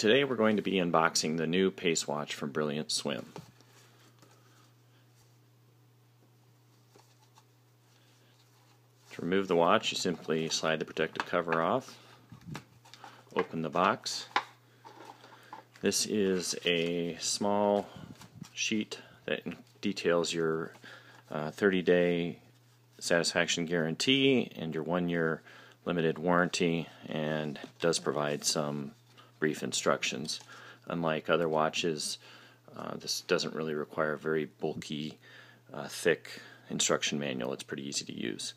today we're going to be unboxing the new PaceWatch from Brilliant Swim. To remove the watch, you simply slide the protective cover off, open the box. This is a small sheet that details your 30-day satisfaction guarantee and your 1-year limited warranty, and does provide some brief instructions. Unlike other watches, this doesn't really require a very bulky, thick instruction manual. It's pretty easy to use.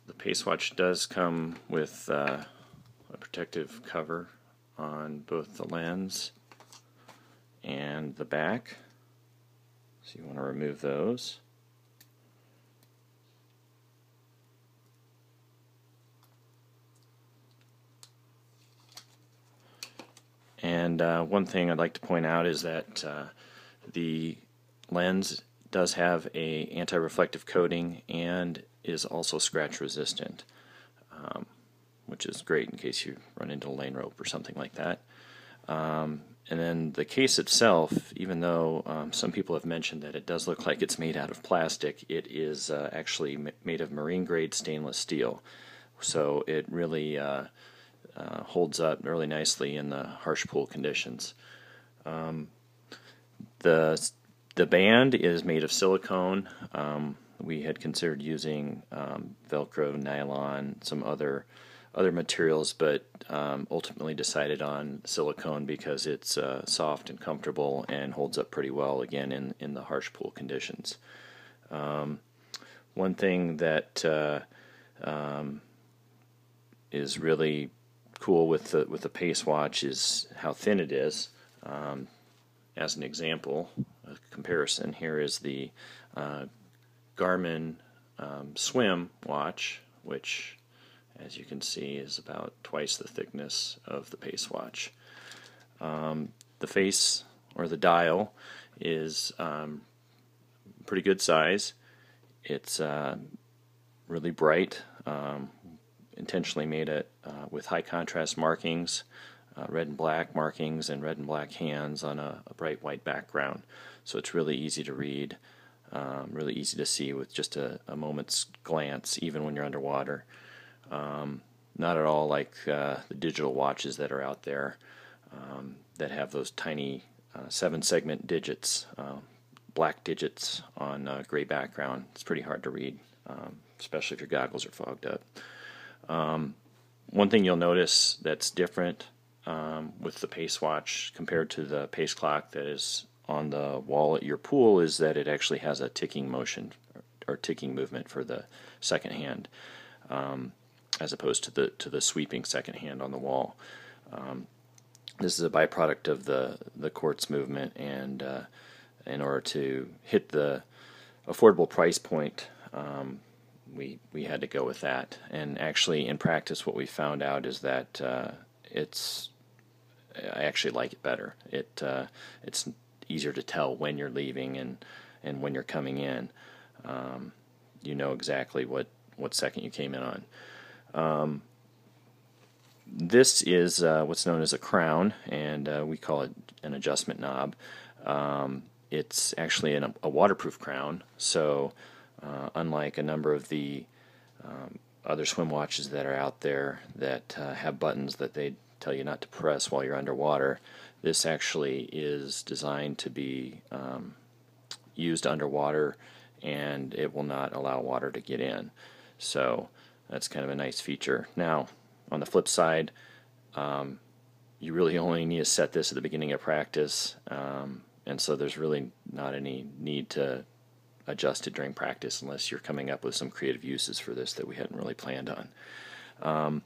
The PaceWatch does come with a protective cover on both the lens and the back, so you want to remove those. And one thing I'd like to point out is that the lens does have a anti-reflective coating and is also scratch resistant, which is great in case you run into a lane rope or something like that. And then the case itself, even though some people have mentioned that it does look like it's made out of plastic, it is actually made of marine grade stainless steel. So it really holds up really nicely in the harsh pool conditions. The band is made of silicone. We had considered using Velcro, nylon, some other materials, but ultimately decided on silicone because it's soft and comfortable and holds up pretty well, again, in the harsh pool conditions. One thing that is really cool with the PaceWatch is how thin it is. As an example, a comparison, here is the Garmin Swim watch, which, as you can see, is about twice the thickness of the PaceWatch. The face, or the dial, is pretty good size. It's really bright, intentionally made it with high contrast markings, red and black markings and red and black hands on a bright white background. So it's really easy to read, really easy to see with just a moment's glance, even when you're underwater. Not at all like the digital watches that are out there that have those tiny 7-segment digits, black digits on a gray background. It's pretty hard to read, especially if your goggles are fogged up. One thing you'll notice that's different with the PaceWatch compared to the pace clock that is on the wall at your pool is that it actually has a ticking motion or ticking movement for the second hand, as opposed to the sweeping second hand on the wall. This is a byproduct of the quartz movement, and in order to hit the affordable price point, we had to go with that. And actually, in practice, what we found out is that I actually like it better. It's easier to tell when you're leaving and when you're coming in. You know exactly what second you came in on. This is what's known as a crown, and we call it an adjustment knob. It's actually a waterproof crown, so unlike a number of the other swim watches that are out there that have buttons that they tell you not to press while you're underwater, this actually is designed to be used underwater, and it will not allow water to get in. So that's kind of a nice feature. Now, on the flip side, you really only need to set this at the beginning of practice, and so there's really not any need to adjust it during practice unless you're coming up with some creative uses for this that we hadn't really planned on.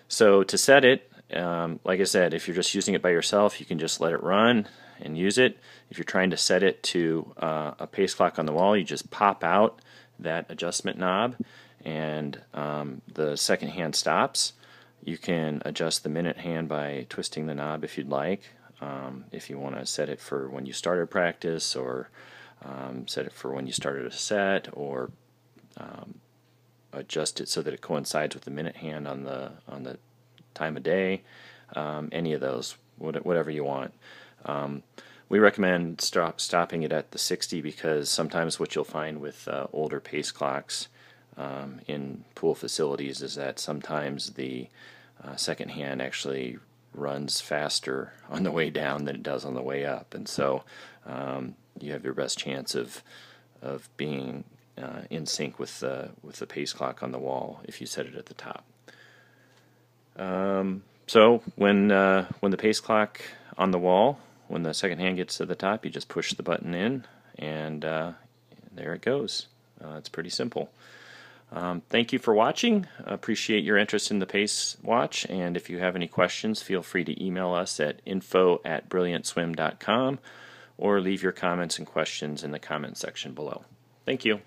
So to set it, like I said, if you're just using it by yourself, you can just let it run and use it. If you're trying to set it to a pace clock on the wall, you just pop out that adjustment knob, and the second hand stops. You can adjust the minute hand by twisting the knob if you'd like. If you want to set it for when you started practice, or set it for when you started a set, or adjust it so that it coincides with the minute hand on the time of day. Any of those, whatever you want. We recommend stopping it at the 60 because sometimes what you'll find with older pace clocks in pool facilities is that sometimes the second hand actually runs faster on the way down than it does on the way up, and so you have your best chance of being in sync with the pace clock on the wall if you set it at the top. So when the pace clock on the wall, when the second hand gets to the top, you just push the button in, and there it goes. It's pretty simple. Thank you for watching. Appreciate your interest in the PaceWatch, and if you have any questions, feel free to email us at info@brilliantswim.com or leave your comments and questions in the comment section below. Thank you.